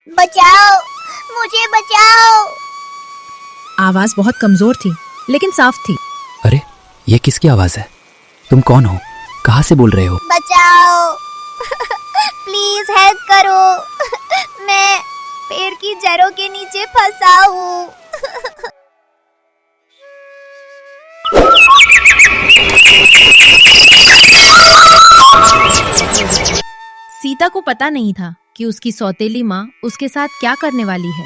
बचाओ, मुझे बचाओ। आवाज बहुत कमजोर थी लेकिन साफ थी। अरे ये किसकी आवाज है? तुम कौन हो? कहाँ से बोल रहे हो? बचाओ प्लीज हेल्प करो। मैं पेड़ की जड़ों के नीचे फंसा हूँ। सीता को पता नहीं था कि उसकी सौतेली माँ उसके साथ क्या करने वाली है।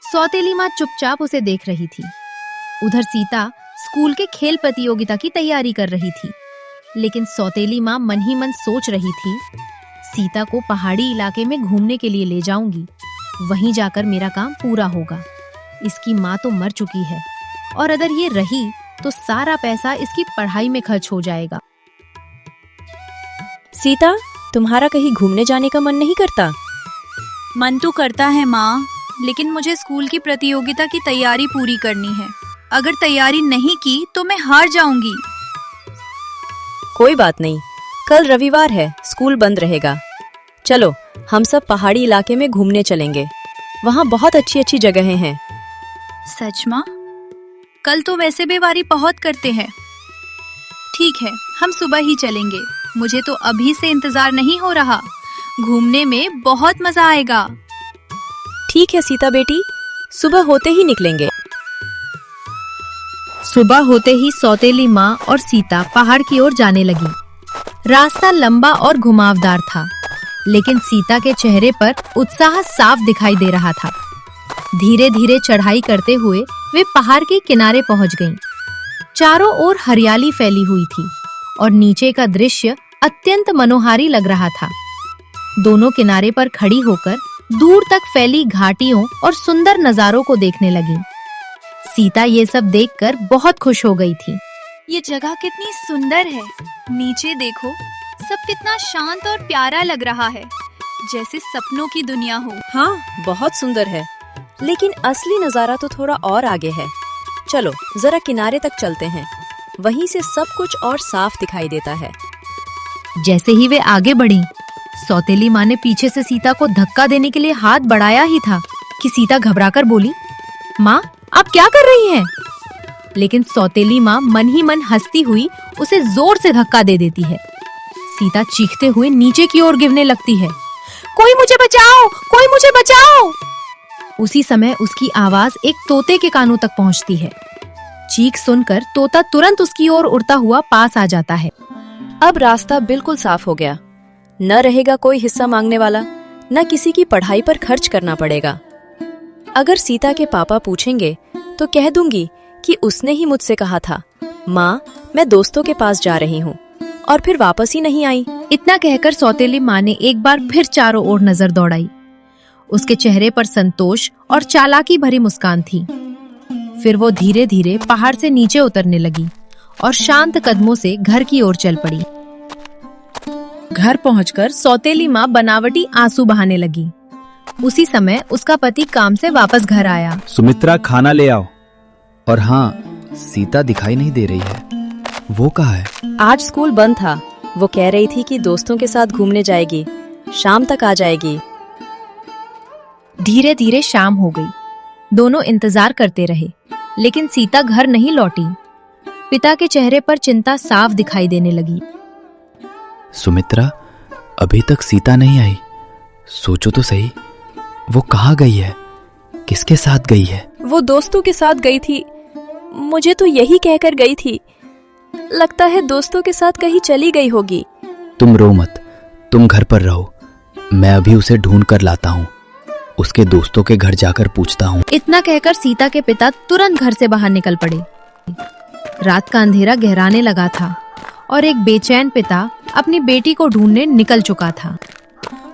सौतेली माँ चुपचाप उसे देख रही थी। उधर सीता स्कूल के खेल प्रतियोगिता की तैयारी कर रही थी, लेकिन सौतेली माँ मन ही मन सोच रही थी, सीता को पहाड़ी इलाके में घूमने के लिए ले जाऊंगी, वहीं जाकर मेरा काम पूरा होगा। इसकी माँ तो मर चुकी है और अगर ये रही तो सारा पैसा इसकी पढ़ाई में खर्च हो जाएगा। सीता, तुम्हारा कहीं घूमने जाने का मन नहीं करता? मन तो करता है माँ, लेकिन मुझे स्कूल की प्रतियोगिता की तैयारी पूरी करनी है। अगर तैयारी नहीं की तो मैं हार जाऊंगी। कोई बात नहीं, कल रविवार है, स्कूल बंद रहेगा। चलो हम सब पहाड़ी इलाके में घूमने चलेंगे, वहाँ बहुत अच्छी अच्छी जगहें हैं। सच माँ? कल तो वैसे भी बारी बहुत करते हैं। ठीक है, हम सुबह ही चलेंगे। मुझे तो अभी से इंतजार नहीं हो रहा। घूमने में बहुत मजा आएगा। ठीक है सीता बेटी, सुबह होते ही निकलेंगे। सुबह होते ही सौतेली माँ और सीता पहाड़ की ओर जाने लगी। रास्ता लंबा और घुमावदार था, लेकिन सीता के चेहरे पर उत्साह साफ दिखाई दे रहा था। धीरे धीरे चढ़ाई करते हुए वे पहाड़ के किनारे पहुंच गईं। चारों ओर हरियाली फैली हुई थी और नीचे का दृश्य अत्यंत मनोहारी लग रहा था। दोनों किनारे पर खड़ी होकर दूर तक फैली घाटियों और सुंदर नजारों को देखने लगी। सीता ये सब देखकर बहुत खुश हो गई थी। ये जगह कितनी सुंदर है। नीचे देखो, सब कितना शांत और प्यारा लग रहा है, जैसे सपनों की दुनिया हो। हाँ, बहुत सुंदर है, लेकिन असली नजारा तो थोड़ा और आगे है। चलो जरा किनारे तक चलते हैं, वहीं से सब कुछ और साफ दिखाई देता है। जैसे ही वे आगे बढ़ीं, सौतेली माँ ने पीछे से सीता को धक्का देने के लिए हाथ बढ़ाया ही था कि सीता घबराकर बोली, माँ आप क्या कर रही हैं? लेकिन सौतेली माँ मन ही मन हंसती हुई उसे जोर से धक्का दे देती है। सीता चीखते हुए नीचे की ओर गिरने लगती है। कोई मुझे बचाओ, कोई मुझे बचाओ! उसी समय उसकी आवाज एक तोते के कानों तक पहुंचती है। चीख सुनकर तोता तुरंत उसकी ओर उड़ता हुआ पास आ जाता है। अब रास्ता बिल्कुल साफ हो गया, न रहेगा कोई हिस्सा मांगने वाला, न किसी की पढ़ाई पर खर्च करना पड़ेगा। अगर सीता के पापा पूछेंगे तो कह दूंगी कि उसने ही मुझसे कहा था, माँ मैं दोस्तों के पास जा रही हूँ, और फिर वापस ही नहीं आई। इतना कहकर सौतेली माँ ने एक बार फिर चारों ओर नजर दौड़ाई। उसके चेहरे पर संतोष और चालाकी भरी मुस्कान थी। फिर वो धीरे धीरे पहाड़ से नीचे उतरने लगी और शांत कदमों से घर की ओर चल पड़ी। घर पहुंचकर सौतेली माँ बनावटी आंसू बहाने लगी। उसी समय उसका पति काम से वापस घर आया। सुमित्रा खाना ले आओ। और हाँ, सीता दिखाई नहीं दे रही है, वो कहाँ है? आज स्कूल बंद था, वो कह रही थी कि दोस्तों के साथ घूमने जाएगी, शाम तक आ जाएगी। धीरे धीरे शाम हो गई। दोनों इंतजार करते रहे, लेकिन सीता घर नहीं लौटी। पिता के चेहरे पर चिंता साफ दिखाई देने लगी। सुमित्रा, अभी तक सीता नहीं आई। सोचो तो सही, वो कहाँ गई है? किसके साथ गई है? वो दोस्तों के साथ गई थी, मुझे तो यही कहकर गई थी। लगता है दोस्तों के साथ कहीं चली गई होगी। तुम रो मत, तुम घर पर रहो, मैं अभी उसे ढूंढ कर लाता हूँ। उसके दोस्तों के घर जाकर पूछता हूँ। इतना कहकर सीता के पिता तुरंत घर से बाहर निकल पड़े। रात का अंधेरा गहराने लगा था और एक बेचैन पिता अपनी बेटी को ढूंढने निकल चुका था।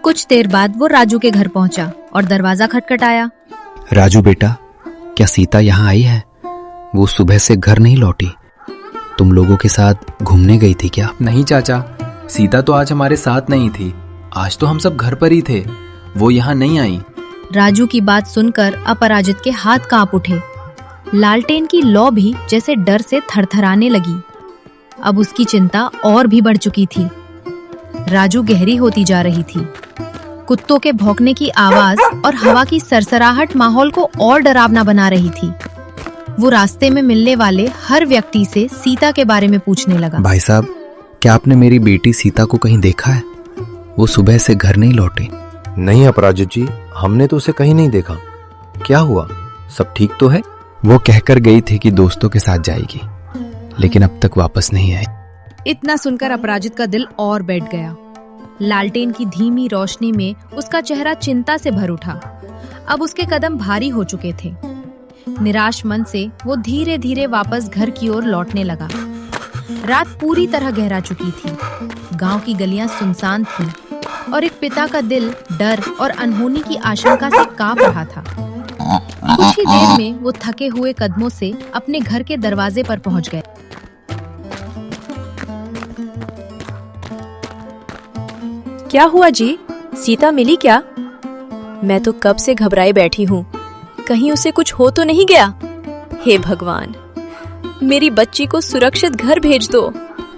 कुछ देर बाद वो राजू के घर पहुंचा और दरवाजा खटखटाया। राजू बेटा, क्या सीता यहाँ आई है? वो सुबह से घर नहीं लौटी। तुम लोगों के साथ घूमने गई थी क्या? नहीं चाचा, सीता तो आज हमारे साथ नहीं थी। आज तो हम सब घर पर ही थे, वो यहाँ नहीं आई। राजू की बात सुनकर अपराजित के हाथ कांप उठे। लालटेन की लौ भी जैसे डर से थरथराने लगी। अब उसकी चिंता और भी बढ़ चुकी थी। राजू गहरी होती जा रही थी। कुत्तों के भौंकने की आवाज और हवा की सरसराहट माहौल को और डरावना बना रही थी। वो रास्ते में मिलने वाले हर व्यक्ति से सीता के बारे में पूछने लगा। भाई साहब, क्या आपने मेरी बेटी सीता को कहीं देखा है? वो सुबह से घर नहीं लौटी। नहीं अपराजित जी, हमने तो उसे कहीं नहीं देखा। क्या हुआ, सब ठीक तो है? वो कहकर गई थी कि दोस्तों के साथ जाएगी, लेकिन अब तक वापस नहीं आई। इतना सुनकर अपराजित का दिल और बैठ गया। लालटेन की धीमी रोशनी में उसका चेहरा चिंता से भर उठा। अब उसके कदम भारी हो चुके थे। निराश मन से वो धीरे धीरे वापस घर की ओर लौटने लगा। रात पूरी तरह गहरा चुकी थी। गांव की गलियां सुनसान थीं और एक पिता का दिल डर और अनहोनी की आशंका से कांप रहा था। कुछ ही देर में वो थके हुए कदमों से अपने घर के दरवाजे पर पहुंच गए। क्या हुआ जी? सीता मिली क्या? मैं तो कब से घबराई बैठी हूँ, कहीं उसे कुछ हो तो नहीं गया? हे भगवान, मेरी बच्ची को सुरक्षित घर भेज दो।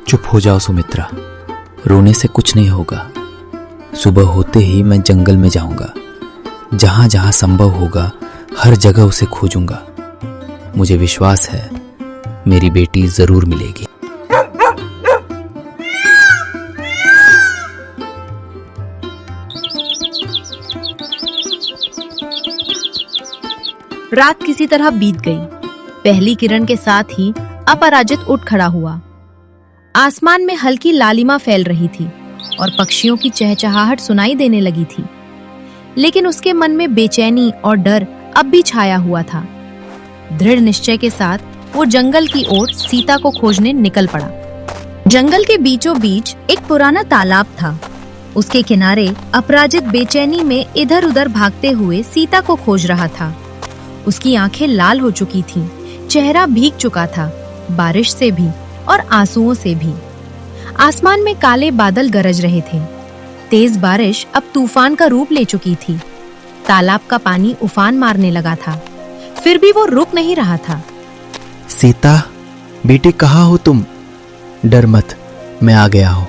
चुप हो जाओ सुमित्रा, रोने से कुछ नहीं होगा। सुबह होते ही मैं जंगल में जाऊंगा। जहां जहां संभव होगा हर जगह उसे खोजूंगा। मुझे विश्वास है मेरी बेटी जरूर मिलेगी। रात किसी तरह बीत गई। पहली किरण के साथ ही अपराजित उठ खड़ा हुआ। आसमान में हल्की लालिमा फैल रही थी और पक्षियों की चहचहाहट सुनाई देने लगी थी, लेकिन उसके मन में बेचैनी और डर अब भी छाया हुआ था। दृढ़ निश्चय के साथ वो जंगल की ओर सीता को खोजने निकल पड़ा। जंगल के बीचों बीच एक पुराना तालाब था। उसके किनारे अपराजित बेचैनी में इधर उधर भागते हुए सीता को खोज रहा था। उसकी आंखें लाल हो चुकी थीं, चेहरा भीग चुका था, बारिश से भी और आंसुओं से भी। आसमान में काले बादल गरज रहे थे। तेज बारिश अब तूफान का रूप ले चुकी थी। तालाब का पानी उफान मारने लगा था, फिर भी वो रुक नहीं रहा था। सीता बेटी, कहाँ हो तुम? डर मत, मैं आ गया हूँ।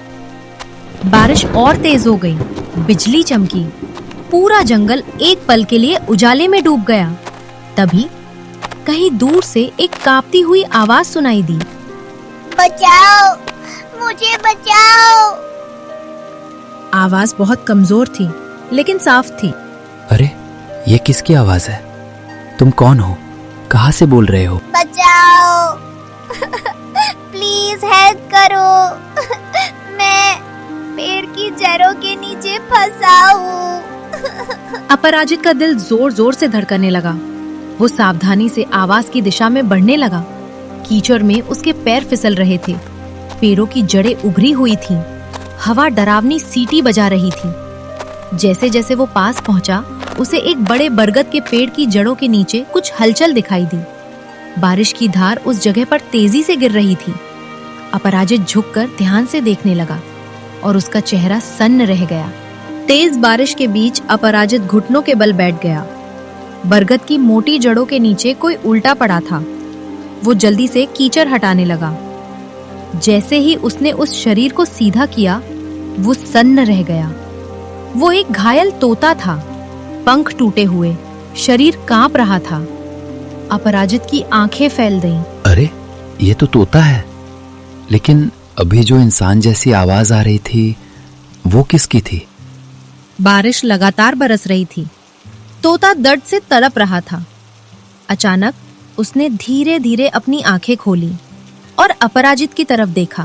बारिश और तेज हो गई, बिजली चमकी, पूरा जंगल एक पल के लिए उजाले में डूब गया। तभी कहीं दूर से एक कांपती हुई आवाज सुनाई दी। बचाओ, मुझे बचाओ। आवाज बहुत कमजोर थी, लेकिन साफ थी। अरे, ये किसकी आवाज है? तुम कौन हो? कहाँ से बोल रहे हो? बचाओ। प्लीज हेल्प करो। मैं पेड़ की जड़ों के नीचे फंसा हूँ। अपराजित का दिल जोर जोर से धड़कने लगा। वो सावधानी से आवाज की दिशा में बढ़ने लगा। कीचड़ में उसके पैर फिसल रहे थे। पेड़ों की जड़ें उभरी हुई थीं। हवा डरावनी सीटी बजा रही थी। जैसे जैसे वो पास पहुंचा, उसे एक बड़े बरगद के पेड़ की जड़ों के नीचे कुछ हलचल दिखाई दी। बारिश की धार उस जगह पर तेजी से गिर रही थी। अपराजित झुककर ध्यान से देखने लगा और उसका चेहरा सन्न रह गया। तेज बारिश के बीच अपराजित घुटनों के बल बैठ गया। बरगद की मोटी जड़ों के नीचे कोई उल्टा पड़ा था। वो जल्दी से कीचड़ हटाने लगा। जैसे ही उसने उस शरीर को सीधा किया, वो सन्न रह गया। वो एक घायल तोता था, पंख टूटे हुए, शरीर कांप रहा था। अपराजित की आंखें फैल गईं। अरे, ये तो तोता है, लेकिन अभी जो इंसान जैसी आवाज आ रही थी, वो किसकी थी? बारिश लगातार बरस रही थी। तोता दर्द से तड़प रहा था। अचानक उसने धीरे धीरे अपनी आंखें खोली और अपराजित की तरफ देखा।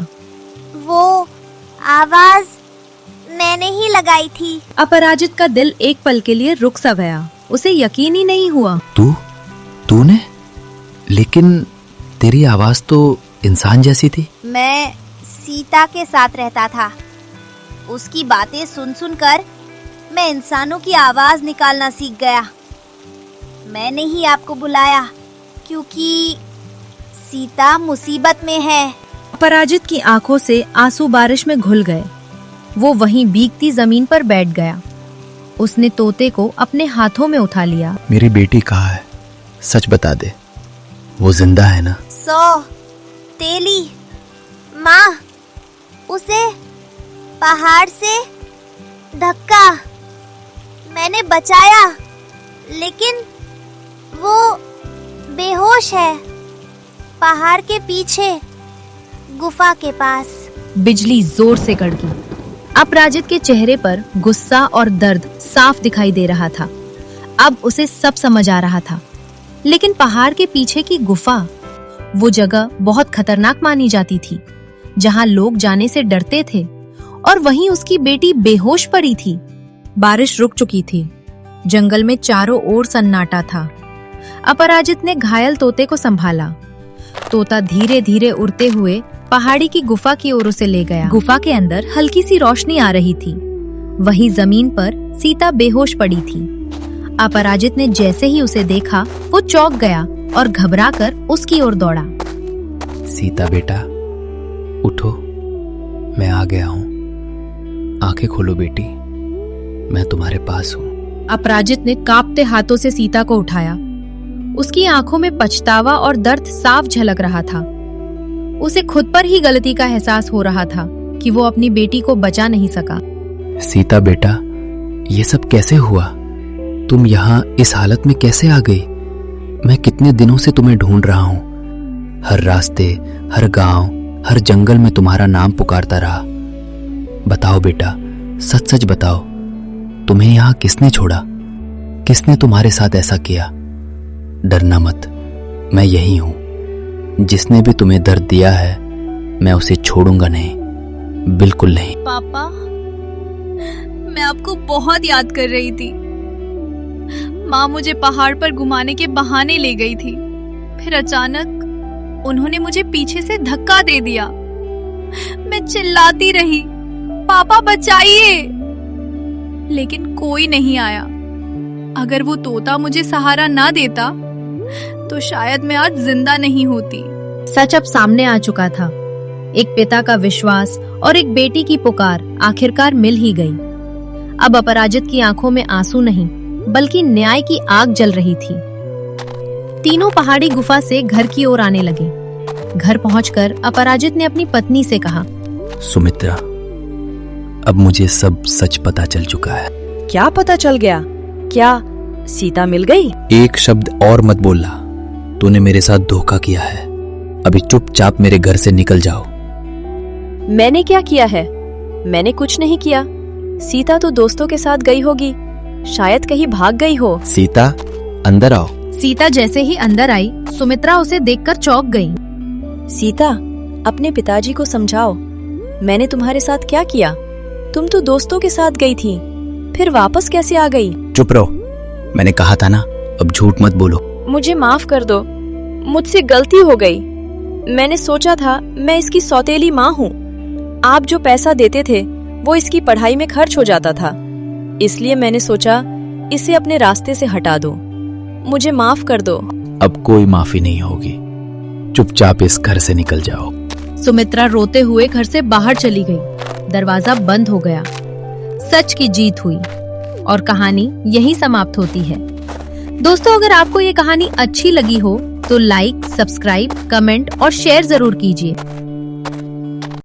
वो आवाज मैंने ही लगाई थी। अपराजित का दिल एक पल के लिए रुक सा गया। उसे यकीन ही नहीं हुआ। तूने? लेकिन तेरी आवाज तो इंसान जैसी थी। मैं सीता के साथ रहता था। उसकी बातें सुन सुनकर मैं इंसानों की आवाज निकालना सीख गया। मैंने ही आपको बुलाया क्योंकि सीता मुसीबत में है। अपराजित की आंखों से आंसू बारिश में घुल गए। वो वहीं भीगती जमीन पर बैठ गया। उसने तोते को अपने हाथों में उठा लिया। मेरी बेटी कहाँ है? सच बता दे, वो जिंदा है ना? तेली माँ, उसे पहाड़ से धक्का मैंने बचाया, लेकिन वो बेहोश है, पहाड़ के पीछे, गुफा के पास। बिजली जोर से कड़की। अपराजित के चेहरे पर गुस्सा और दर्द साफ दिखाई दे रहा था। अब उसे सब समझ आ रहा था। लेकिन पहाड़ के पीछे की गुफा, वो जगह बहुत खतरनाक मानी जाती थी, जहां लोग जाने से डरते थे, और वहीं उसकी बेटी बेहोश पड़ी थी। बारिश रुक चुकी थी। जंगल में चारों ओर सन्नाटा था। अपराजित ने घायल तोते को संभाला। तोता धीरे धीरे उड़ते हुए पहाड़ी की गुफा की ओर उसे ले गया। गुफा के अंदर हल्की सी रोशनी आ रही थी। वहीं जमीन पर सीता बेहोश पड़ी थी। अपराजित ने जैसे ही उसे देखा, वो चौंक गया और घबराकर उसकी ओर दौड़ा। सीता बेटा, उठो, मैं आ गया हूँ। आंखें खोलो बेटी, मैं तुम्हारे पास हूँ। अपराजित ने कांपते हाथों से सीता को उठाया। उसकी आंखों में पछतावा और दर्द साफ झलक रहा था। उसे खुद पर ही गलती का एहसास हो रहा था कि वो अपनी बेटी को बचा नहीं सका। सीता बेटा, ये सब कैसे हुआ? तुम यहाँ इस हालत में कैसे आ गई? मैं कितने दिनों से तुम्हें ढूंढ रहा हूँ। हर रास्ते, हर गांव, हर जंगल में तुम्हारा नाम पुकारता रहा। बताओ बेटा, सच सच बताओ, तुम्हें यहाँ किसने छोड़ा? किसने तुम्हारे साथ ऐसा किया? डरना मत, मैं यही हूँ। जिसने भी तुम्हें दर्द दिया है, मैं उसे छोड़ूंगा नहीं, बिल्कुल नहीं। पापा, मैं आपको बहुत याद कर रही थी। माँ मुझे पहाड़ पर घुमाने के बहाने ले गई थी। फिर अचानक उन्होंने मुझे पीछे से धक्का दे दिया। मैं चिल्लाती रही, पापा बचाइए, लेकिन कोई नहीं आया। अगर वो तोता मुझे सहारा ना देता, तो शायद मैं आज जिंदा नहीं होती। सच अब सामने आ चुका था। एक पिता का विश्वास और एक बेटी की पुकार आखिरकार मिल ही गई। अब अपराजित की आंखों में आंसू नहीं, बल्कि न्याय की आग जल रही थी। तीनों पहाड़ी गुफा से घर की ओर आने लगे। घर पहुंचकर अपराजित ने अपनी पत्नी से कहा, सुमित्रा, अब मुझे सब सच पता चल चुका है। क्या पता चल गया? क्या सीता मिल गई? एक शब्द और मत बोलना। तूने मेरे साथ धोखा किया है। अभी चुपचाप मेरे घर से निकल जाओ। मैंने क्या किया है? मैंने कुछ नहीं किया। सीता तो दोस्तों के साथ गई होगी, शायद कहीं भाग गई हो। सीता, अंदर आओ। सीता जैसे ही अंदर आई, सुमित्रा उसे देखकर चौंक गई। सीता, अपने पिताजी को समझाओ, मैंने तुम्हारे साथ क्या किया? तुम तो दोस्तों के साथ गई थी, फिर वापस कैसे आ गई? चुप रहो, मैंने कहा था ना, अब झूठ मत बोलो। मुझे माफ कर दो, मुझसे गलती हो गई। मैंने सोचा था मैं इसकी सौतेली माँ हूँ। आप जो पैसा देते थे वो इसकी पढ़ाई में खर्च हो जाता था, इसलिए मैंने सोचा इसे अपने रास्ते से हटा दो। मुझे माफ कर दो। अब कोई माफी नहीं होगी। चुपचाप इस घर से निकल जाओ। सुमित्रा रोते हुए घर से बाहर चली गई। दरवाजा बंद हो गया। सच की जीत हुई और कहानी यहीं समाप्त होती है। दोस्तों, अगर आपको ये कहानी अच्छी लगी हो तो लाइक, सब्सक्राइब, कमेंट और शेयर जरूर कीजिए।